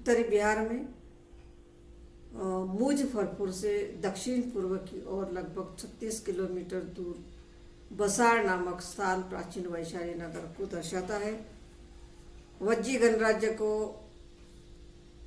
उत्तरी बिहार में मुजफ्फरपुर से दक्षिण पूर्व की ओर लगभग 36 किलोमीटर दूर बसार नामक स्थान प्राचीन वैशाली नगर को दर्शाता है। वज्जी गणराज्य को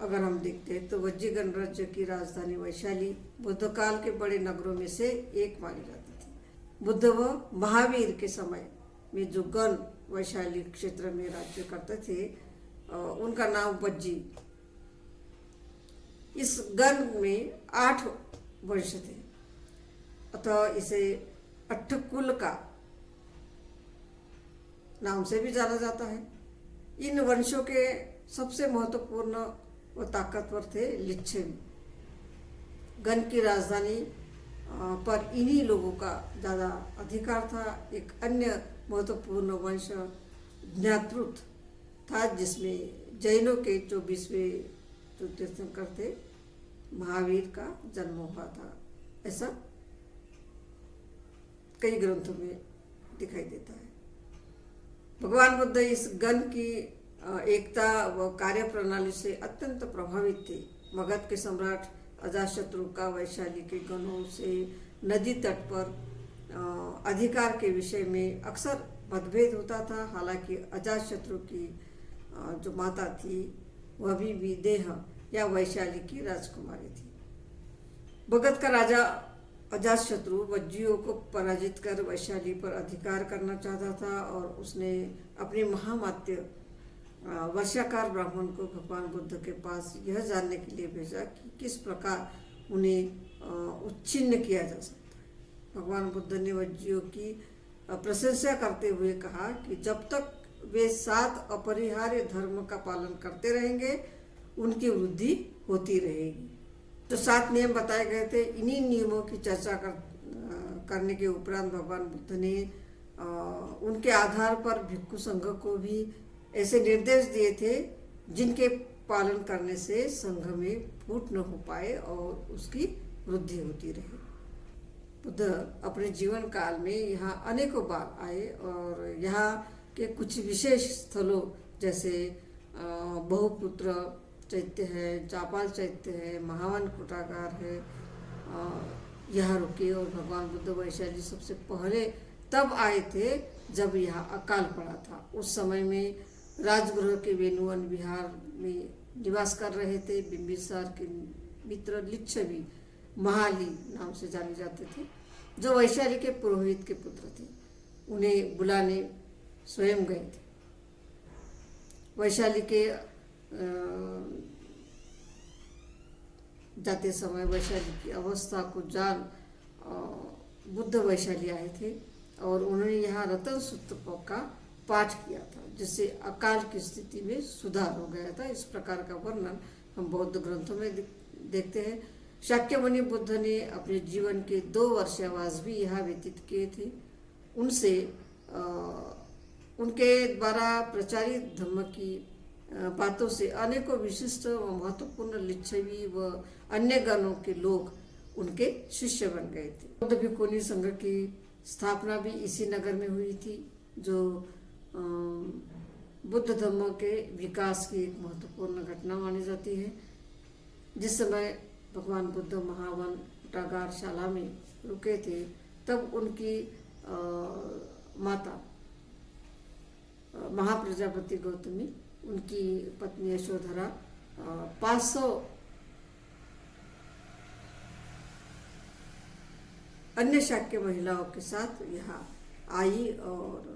अगर हम देखते हैं तो वज्जी गणराज्य की राजधानी वैशाली बुद्ध काल के बड़े नगरों में से एक मानी जाती थी। बुद्ध व महावीर के समय में जो गण वैशाली क्षेत्र में राज्य करते थे उनका नाम वज्जी। इस गण में 8 वंश थे, अतः इसे अट्ठकुल का नाम से भी जाना जाता है। इन वंशों के सबसे महत्वपूर्ण व ताकतवर थे लिच्छवी। गण की राजधानी पर इन्हीं लोगों का ज़्यादा अधिकार था। एक अन्य महत्वपूर्ण वंश ज्ञातृत था जिसमें जैनों के 24वें जो तीर्थंकर थे महावीर का जन्म हुआ था, ऐसा कई ग्रंथों में दिखाई देता है। भगवान बुद्ध इस गण की एकता व कार्य प्रणाली से अत्यंत प्रभावित थे। मगध के सम्राट अजातशत्रु का वैशाली के गणों से नदी तट पर अधिकार के विषय में अक्सर मतभेद होता था। हालांकि अजातशत्रु की जो माता थी वह भी विदेह या वैशाली की राजकुमारी थी। मगध का राजा अजातशत्रु वज्जियों को पराजित कर वैशाली पर अधिकार करना चाहता था और उसने अपने महामात्य वर्षाकार ब्राह्मण को भगवान बुद्ध के पास यह जानने के लिए भेजा कि किस प्रकार उन्हें उच्छिन्न किया जा सकता है। भगवान बुद्ध ने वज्जियों की प्रशंसा करते हुए कहा कि जब तक वे 7 अपरिहार्य धर्म का पालन करते रहेंगे उनकी वृद्धि होती रहेगी। जो 7 नियम बताए गए थे, इन्हीं नियमों की चर्चा करने के उपरांत भगवान बुद्ध ने उनके आधार पर भिक्षु संघ को भी ऐसे निर्देश दिए थे जिनके पालन करने से संघ में फूट न हो पाए और उसकी वृद्धि होती रहे। बुद्ध अपने जीवन काल में यहाँ अनेकों बार आए और यहाँ के कुछ विशेष स्थलों जैसे बहुपुत्र चैत्य है, चापाल चैत्य है, महावन कुटागार है, यहाँ रुके और भगवान बुद्ध वैशाली सबसे पहले तब आए थे जब यहाँ अकाल पड़ा था। उस समय में राजगृह के वेणुवन विहार में निवास कर रहे थे। बिंबिसार के मित्र लिच्छवी महाली नाम से जाने जाते थे, जो वैशाली के पुरोहित के पुत्र थे। उन्हें बुलाने स्वयं गए थे। वैशाली के जाते समय वैशाली की अवस्था को जान बुद्ध वैशाली आए थे और उन्होंने यहाँ रतन सूत्र का पाठ किया था, जिससे अकाल की स्थिति में सुधार हो गया था। इस प्रकार का वर्णन हम बौद्ध ग्रंथों में देखते हैं। शाक्यमुनि बुद्ध ने अपने जीवन के 2 वर्षावास भी यहाँ व्यतीत किए थे। उनसे उनके द्वारा प्रचारित धम्म की बातों से अनेकों विशिष्ट व महत्वपूर्ण लिच्छवी व अन्य गणों के लोग उनके शिष्य बन गए थे। बौद्ध भिक्खुनी संघ की स्थापना भी इसी नगर में हुई थी, जो बुद्ध धम्म के विकास की एक महत्वपूर्ण घटना मानी जाती है। जिस समय भगवान बुद्ध महावन कुटागार शाला में रुके थे तब उनकी माता महाप्रजापति गौतमी, उनकी पत्नी यशोधरा 500 अन्य शाक्य महिलाओं के साथ यहाँ आई और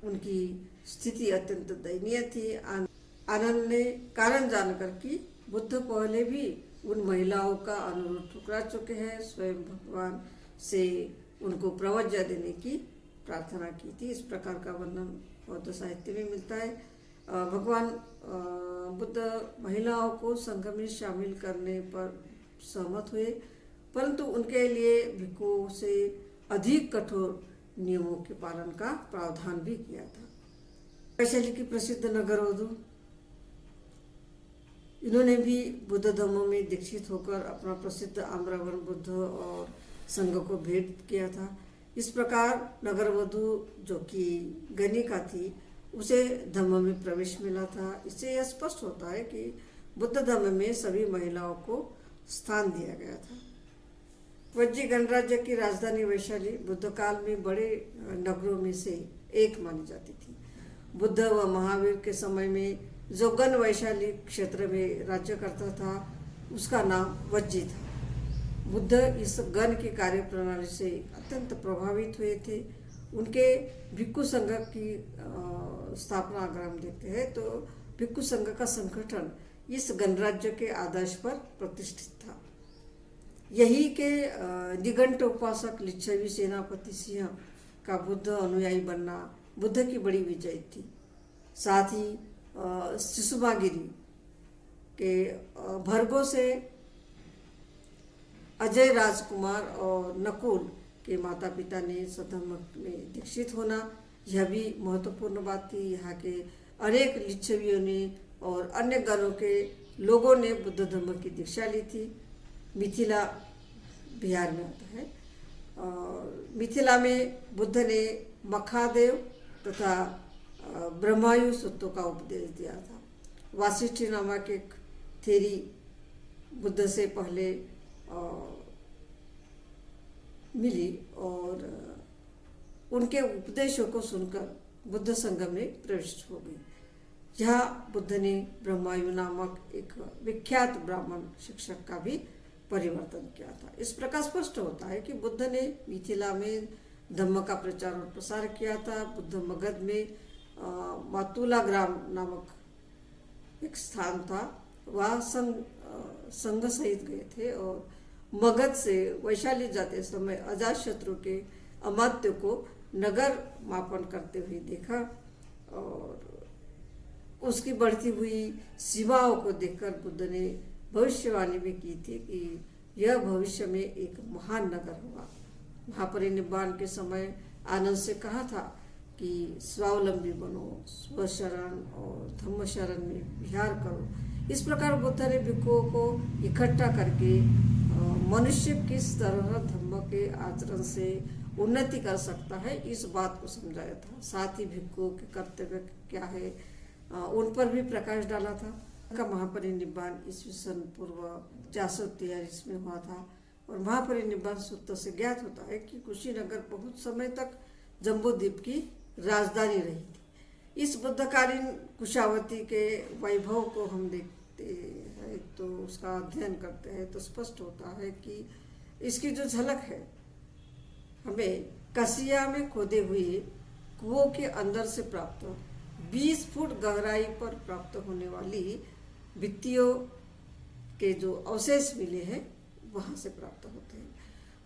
उनकी स्थिति अत्यंत दयनीय थी। आनंद ने कारण जानकर कि बुद्ध पहले भी उन महिलाओं का अनुरोध ठुकरा चुके हैं, स्वयं भगवान से उनको प्रवज्ञा देने की प्रार्थना की थी। इस प्रकार का वर्णन बौद्ध साहित्य में मिलता है। भगवान बुद्ध महिलाओं को संघ में शामिल करने पर सहमत हुए, परंतु उनके लिए भिक्षुओं से अधिक कठोर नियमों के पालन का प्रावधान भी किया था। वैशाली की प्रसिद्ध नगरवधु, इन्होंने भी बुद्ध धम्म में दीक्षित होकर अपना प्रसिद्ध आम्रवर्ण बुद्ध और संघ को भेंट किया था। इस प्रकार नगरवधु जो कि गणिका थी उसे धम्म में प्रवेश मिला था। इससे यह स्पष्ट होता है कि बुद्ध धर्म में सभी महिलाओं को स्थान दिया गया था। वज्जी गणराज्य की राजधानी वैशाली बुद्ध काल में बड़े नगरों में से एक मानी जाती थी। बुद्ध व महावीर के समय में जो गण वैशाली क्षेत्र में राज्य करता था उसका नाम वज्जी था। बुद्ध इस गण की कार्य प्रणाली से अत्यंत प्रभावित हुए थे। उनके भिक्खु संघ की स्थापना अगर हम देखते हैं तो भिक्खु संघ का संगठन इस गणराज्य के आदर्श पर प्रतिष्ठित था। यही के निघंट उपासक लिच्छवी सेनापति सिंह का बुद्ध अनुयायी बनना बुद्ध की बड़ी विजय थी। साथ ही शिशुमागिरी के भर्गो से अजय राजकुमार और नकुल के माता पिता ने सधर्म में दीक्षित होना, यह भी महत्वपूर्ण बात थी। यहाँ के अनेक लिच्छवियों ने और अन्य गणों के लोगों ने बुद्ध धर्म की दीक्षा ली थी। मिथिला बिहार में आता है और मिथिला में बुद्ध ने मखादेव तथा ब्रह्मायु सूत्रों का उपदेश दिया था। वासिष्ठी नामक एक थेरी बुद्ध से पहले मिली और उनके उपदेशों को सुनकर बुद्ध संघ में प्रविष्ट हो गई। यहाँ बुद्ध ने ब्रह्मायु नामक एक विख्यात ब्राह्मण शिक्षक का भी परिवर्तन किया था। इस प्रकार स्पष्ट होता है कि बुद्ध ने मिथिला में धम्म का प्रचार और प्रसार किया था। बुद्ध मगध में मातुला ग्राम नामक एक स्थान था, वहाँ संघ सहित गए थे और मगध से वैशाली जाते समय अजातशत्रु के अमात्य को नगर मापन करते हुए देखा और उसकी बढ़ती हुई सीमाओं को देखकर बुद्ध ने भविष्यवाणी भी की थी कि यह भविष्य में एक महान नगर होगा। महापरिनिर्वाण के समय आनंद से कहा था कि स्वावलंबी बनो, स्वशरण और धम्म शरण में विहार करो। इस प्रकार बुद्ध ने भिक्षुओं को इकट्ठा करके मनुष्य किस तरह धम्म के आचरण से उन्नति कर सकता है इस बात को समझाया था। साथ ही भिक्षुओं के कर्तव्य क्या है उन पर भी प्रकाश डाला था। का महापरिनिर्वाण ईस्वीसन पूर्व 443 में हुआ था और महापरिनिर्वाण सूत्र से ज्ञात होता है कि कुशीनगर बहुत समय तक जम्बूद्वीप की राजधानी रही थी। इस बुद्धकालीन कुशावती के वैभव को हम देखते हैं तो उसका अध्ययन करते हैं तो स्पष्ट होता है कि इसकी जो झलक है हमें कसिया में खोदे हुए कुओं के अंदर से प्राप्त 20 फुट गहराई पर प्राप्त होने वाली भित्तियों के जो अवशेष मिले हैं वहाँ से प्राप्त होते हैं।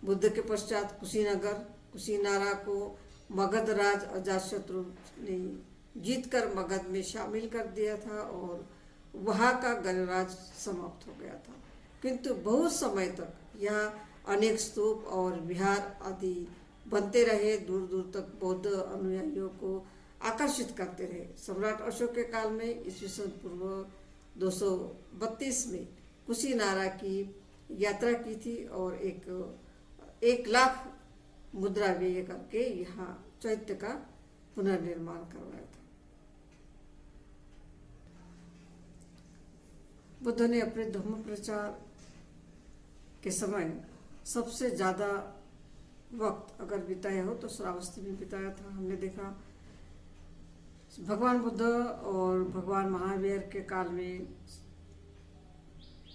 बुद्ध के पश्चात कुशीनारा को मगध राज अजातशत्रु ने जीतकर मगध में शामिल कर दिया था और वहाँ का गणराज समाप्त हो गया था। किंतु बहुत समय तक यहाँ अनेक स्तूप और विहार आदि बनते रहे, दूर दूर तक बौद्ध अनुयायियों को आकर्षित करते रहे। सम्राट अशोक के काल में ईस्वीसन पूर्व 232 में कुशीनारा की यात्रा की थी और 1 लाख मुद्रा व्यय करके यहाँ चैत्य का पुनर्निर्माण करवाया था। बुद्ध ने अपने धम्म प्रचार के समय सबसे ज़्यादा वक्त अगर बिताया हो तो श्रावस्ती में बिताया था। हमने देखा भगवान बुद्ध और भगवान महावीर के काल में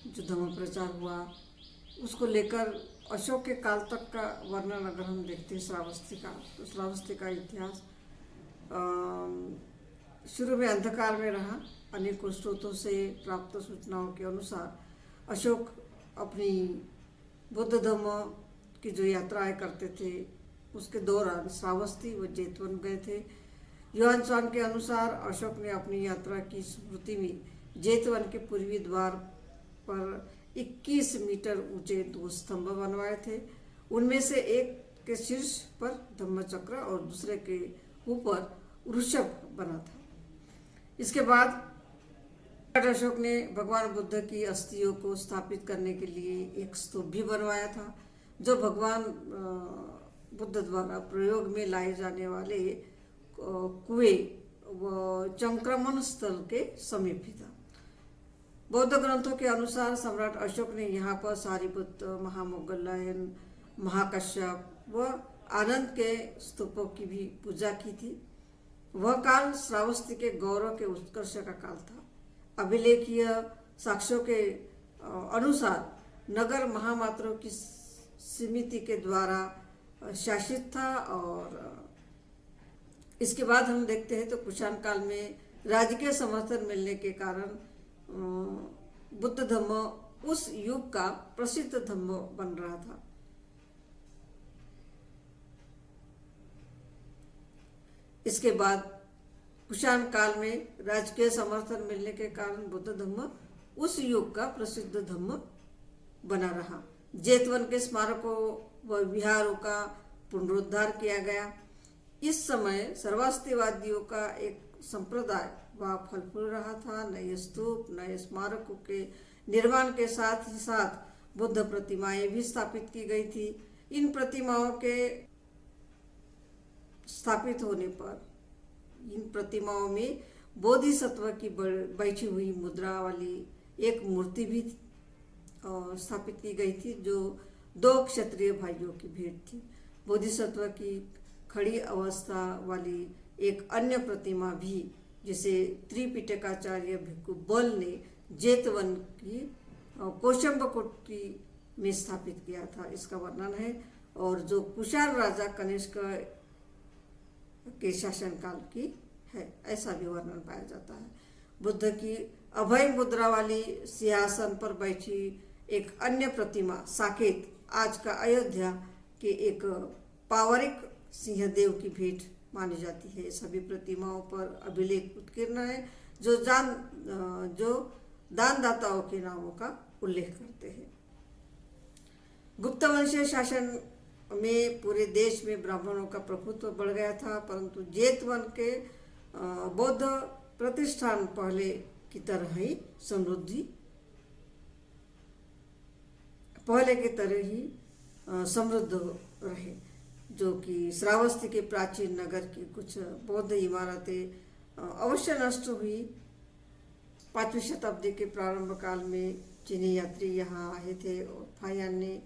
जो धम्म प्रचार हुआ उसको लेकर अशोक के काल तक का वर्णन अगर हम देखते हैं श्रावस्ती का तो श्रावस्ती का इतिहास शुरू में अंधकार में रहा। अनेकों स्रोतों से प्राप्त सूचनाओं के अनुसार अशोक अपनी बुद्ध धम्म की जो यात्राएं करते थे उसके दौरान श्रावस्ती व जेतवन गए थे। युआन स्वांग के अनुसार अशोक ने अपनी यात्रा की स्मृति में जेतवन के पूर्वी द्वार पर 21 मीटर ऊंचे 2 स्तंभ बनवाए थे। उनमें से एक के शीर्ष पर धम्मचक्र और दूसरे के ऊपर वृषभ बना था। इसके बाद अशोक ने भगवान बुद्ध की अस्थियों को स्थापित करने के लिए एक स्तूप भी बनवाया था जो भगवान बुद्ध द्वारा प्रयोग में लाए जाने वाले कुएं व संक्रमण स्थल के समीप ही था। बौद्ध ग्रंथों के अनुसार सम्राट अशोक ने यहाँ पर सारिपुत्र, महामोगलायन, महाकश्यप व आनंद के स्तूपों की भी पूजा की थी। वह काल श्रावस्ती के गौरव के उत्कर्ष का काल था। अभिलेखीय साक्ष्यों के अनुसार नगर महामात्रों की समिति के द्वारा शासित था। और इसके बाद हम देखते हैं तो कुषाण काल में राजकीय समर्थन मिलने के कारण बुद्ध धम्म उस युग का प्रसिद्ध धम्म बन रहा था। इसके बाद कुषाण काल में राजकीय समर्थन मिलने के कारण बुद्ध धम्म उस युग का प्रसिद्ध धम्म बना रहा। जेतवन के स्मारकों व विहारों का पुनरुद्धार किया गया। इस समय सर्वास्तिवादियों का एक संप्रदाय वह फल फूल रहा था। नए स्तूप, नए स्मारकों के निर्माण के साथ ही साथ बुद्ध प्रतिमाएं भी स्थापित की गई थी। इन प्रतिमाओं के स्थापित होने पर इन प्रतिमाओं में बोधिसत्व की बैठी हुई मुद्रा वाली एक मूर्ति भी स्थापित की गई थी, जो 2 क्षत्रिय भाइयों की भेंट थी। बोधिसत्व की खड़ी अवस्था वाली एक अन्य प्रतिमा भी, जिसे त्रिपिटकाचार्य भिक्खु बल ने जेतवन की कोशंबकोटी में स्थापित किया था, इसका वर्णन है। और जो कुषाण राजा कनिष्क के शासनकाल की है, ऐसा भी वर्णन पाया जाता है। बुद्ध की अभय मुद्रा वाली सिंहासन पर बैठी एक अन्य प्रतिमा साकेत आज का अयोध्या के एक पावरिक सिंहदेव की भेंट मानी जाती है। सभी प्रतिमाओं पर अभिलेख उत्कीर्ण है जो दानदाताओं के नामों का उल्लेख करते हैं। गुप्त वंशीय शासन में पूरे देश में ब्राह्मणों का प्रभुत्व बढ़ गया था, परंतु जेतवन के बौद्ध प्रतिष्ठान पहले की तरह ही समृद्ध रहे, जो कि श्रावस्ती के प्राचीन नगर की कुछ बौद्ध इमारतें अवश्य नष्ट हुई। 5वीं शताब्दी के प्रारंभ काल में चीनी यात्री यहाँ आए थे और फायान ने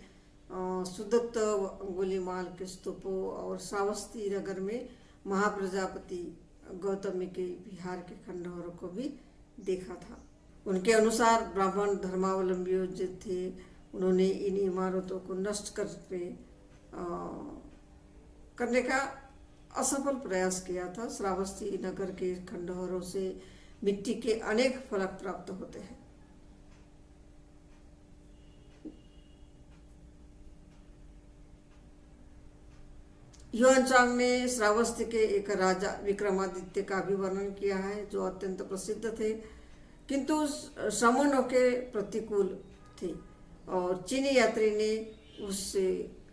सुदत्त व अंगुलीमाल के स्तूपों और श्रावस्ती नगर में महाप्रजापति गौतमी के विहार के खंडहरों को भी देखा था। उनके अनुसार ब्राह्मण धर्मावलंबियों जो थे, उन्होंने इन इमारतों को नष्ट करने का असफल प्रयास किया था। श्रावस्ती नगर के खंडहरों से मिट्टी के अनेक फलक प्राप्त होते हैं। ह्वेनसांग ने श्रावस्ती के एक राजा विक्रमादित्य का भी वर्णन किया है, जो अत्यंत प्रसिद्ध थे किंतु श्रमणों के प्रतिकूल थे। और चीनी यात्री ने उस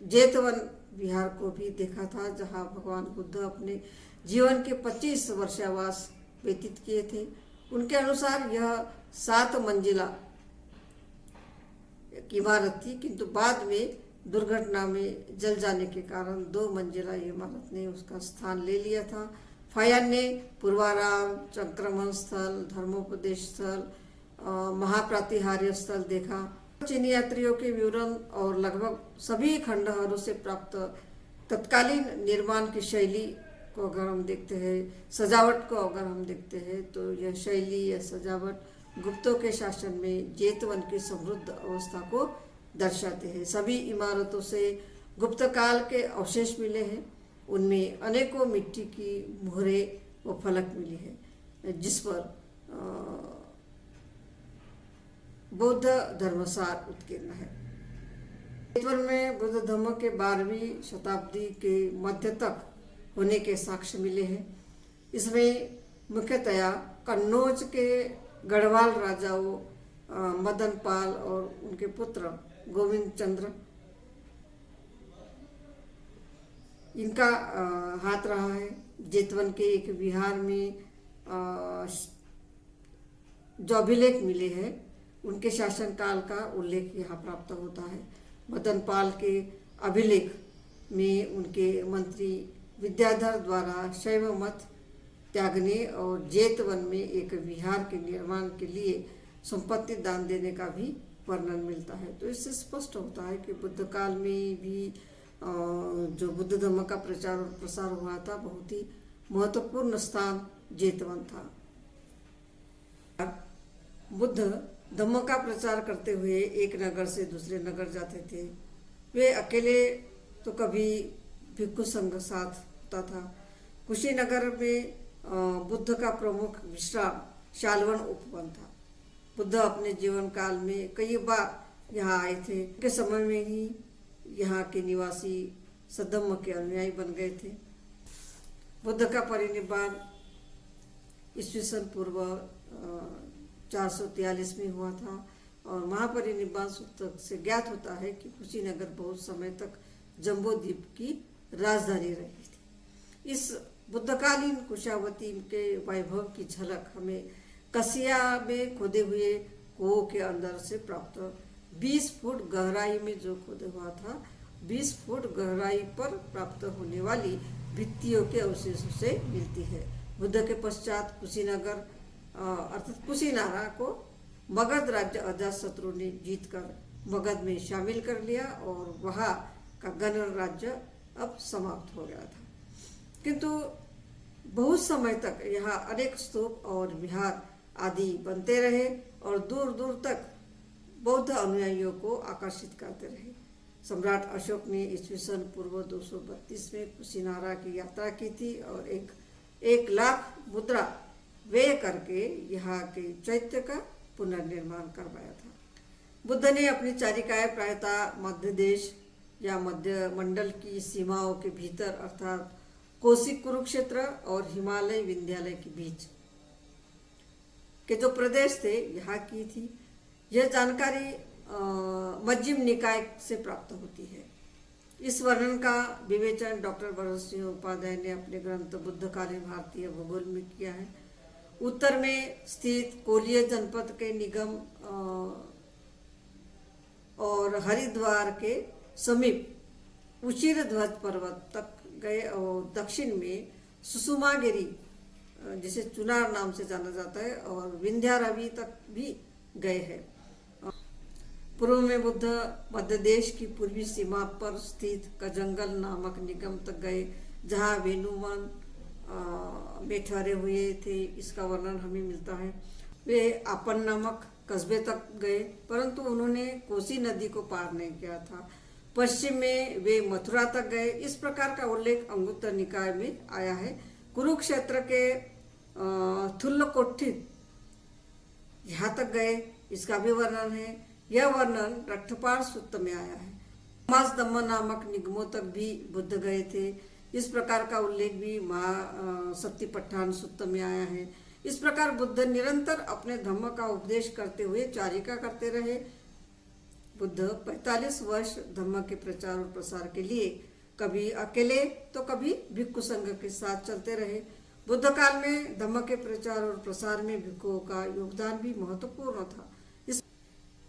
जेतवन विहार को भी देखा था, जहां भगवान बुद्ध अपने जीवन के 25 वर्षावास व्यतीत किए थे। उनके अनुसार यह 7 मंजिला इमारत थी, किंतु बाद में दुर्घटना में जल जाने के कारण 2 मंजिला इमारत ने उसका स्थान ले लिया था। फायान ने पूर्वाराम, संक्रमण स्थल, धर्मोपदेश स्थल, महाप्रातिहार्य स्थल देखा। चीनी यात्रियों के विवरण और लगभग सभी खंडहरों से प्राप्त तत्कालीन निर्माण की शैली को अगर हम देखते हैं, सजावट को अगर हम देखते हैं, तो यह शैली या सजावट गुप्तों के शासन में जेतवन की समृद्ध अवस्था को दर्शाते हैं। सभी इमारतों से गुप्त काल के अवशेष मिले हैं। उनमें अनेकों मिट्टी की मुहरें व फलक मिली है, जिस पर बौद्ध धर्मसार उत्कीर्ण है। जेतवन में बुद्ध धर्म के 12वीं शताब्दी के मध्य तक होने के साक्ष्य मिले हैं। इसमें मुख्यतया कन्नौज के गढ़वाल राजाओं मदन पाल और उनके पुत्र गोविंद चंद्र, इनका हाथ रहा है। जेतवन के एक विहार में जो अभिलेख मिले हैं, उनके शासनकाल का उल्लेख यहाँ प्राप्त होता है। मदन पाल के अभिलेख में उनके मंत्री विद्याधर द्वारा शैव मत त्यागने और जेतवन में एक विहार के निर्माण के लिए संपत्ति दान देने का भी वर्णन मिलता है। तो इससे स्पष्ट होता है कि बुद्ध काल में भी जो बुद्ध धर्म का प्रचार और प्रसार हुआ था बहुत ही महत्वपूर्ण स्थान जेतवन था। बुद्ध धम्म का प्रचार करते हुए एक नगर से दूसरे नगर जाते थे। वे अकेले तो कभी भिक्षु संघ साथ होता था। कुशीनगर में बुद्ध का प्रमुख विश्राम शाल्वन उपवन था। बुद्ध अपने जीवन काल में कई बार यहाँ आए थे। के समय में ही यहाँ के निवासी सद्धम्म के अनुयायी बन गए थे। बुद्ध का परिनिर्वाण ईस्वी सन पूर्व 443 में हुआ था और महापरिनिर्वाण सूत्र से ज्ञात होता है कि कुशीनगर बहुत समय तक जम्बो द्वीप की राजधानी रही थी। इस बुद्धकालीन कुशावती के वैभव की झलक हमें कसिया में खोदे हुए कुओं के अंदर से प्राप्त 20 फुट गहराई में जो खोदा हुआ था 20 फुट गहराई पर प्राप्त होने वाली भित्तियों के अवशेषों से मिलती है। बुद्ध के पश्चात कुशीनगर अर्थात कुशीनारा को मगध राज्य अजातशत्रु ने जीतकर मगध में शामिल कर लिया और वहाँ का गण राज्य अब समाप्त हो गया था। किंतु बहुत समय तक यहाँ अनेक स्तूप और विहार आदि बनते रहे और दूर दूर तक बौद्ध अनुयायियों को आकर्षित करते रहे। सम्राट अशोक ने ईस्वी सन पूर्व 232 में कुशीनारा की यात्रा की थी और 1 लाख मुद्रा व्यय करके यहाँ के चैत्य का पुनर्निर्माण करवाया था। बुद्ध ने अपनी चारिकाएं प्रायतः मध्य देश या मध्य मंडल की सीमाओं के भीतर अर्थात कोसी कुरुक्षेत्र और हिमालय विंध्यालय के बीच के जो प्रदेश थे यहाँ की थी। यह जानकारी मध्यम निकाय से प्राप्त होती है। इस वर्णन का विवेचन डॉक्टर भरत सिंह उपाध्याय ने अपने ग्रंथ बुद्धकालीन भारतीय भूगोल में किया है। उत्तर में स्थित कोलिय जनपद के निगम और हरिद्वार के समीप उचिर ध्वज पर्वत तक गए और दक्षिण में सुषुमागिरी जिसे चुनार नाम से जाना जाता है और विंध्यारवी तक भी गए हैं। पूर्व में बुद्ध मध्य देश की पूर्वी सीमा पर स्थित कजंगल नामक निगम तक गए जहाँ वेणुवन में ठहरे हुए थे। इसका वर्णन हमें मिलता है। वे आपन नामक कस्बे तक गए परंतु उन्होंने कोसी नदी को पार नहीं किया था। पश्चिम में वे मथुरा तक गए। इस प्रकार का उल्लेख अंगुत्तर निकाय में आया है। कुरुक्षेत्र के थुल्लकोट्ठी यहाँ तक गए, इसका भी वर्णन है। यह वर्णन रट्ठपाल सूक्त में आया है। मासदम्म नामक निगमों तक भी बुद्ध गए थे। इस प्रकार का उल्लेख भी महासत्तिपट्ठान सूक्त में आया है। इस प्रकार बुद्ध निरंतर अपने धम्म का उपदेश करते हुए चारिका करते रहे। बुद्ध 45 वर्ष धम्म के प्रचार और प्रसार के लिए कभी अकेले तो कभी भिक्षु संघ के साथ चलते रहे। बुद्ध काल में धम्म के प्रचार और प्रसार में भिक्षुओं का योगदान भी महत्वपूर्ण था।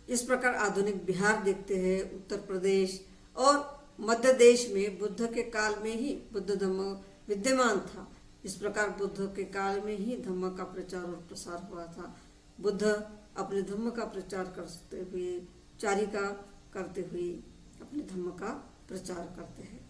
इस प्रकार आधुनिक बिहार देखते हैं। उत्तर प्रदेश और मध्य देश में बुद्ध के काल में ही बुद्ध धम्म विद्यमान था। इस प्रकार बुद्ध के काल में ही धम्म का प्रचार और प्रसार हुआ था। बुद्ध अपने धम्म का प्रचार करते हुए चारिका करते हुए अपने धम्म का प्रचार करते हैं।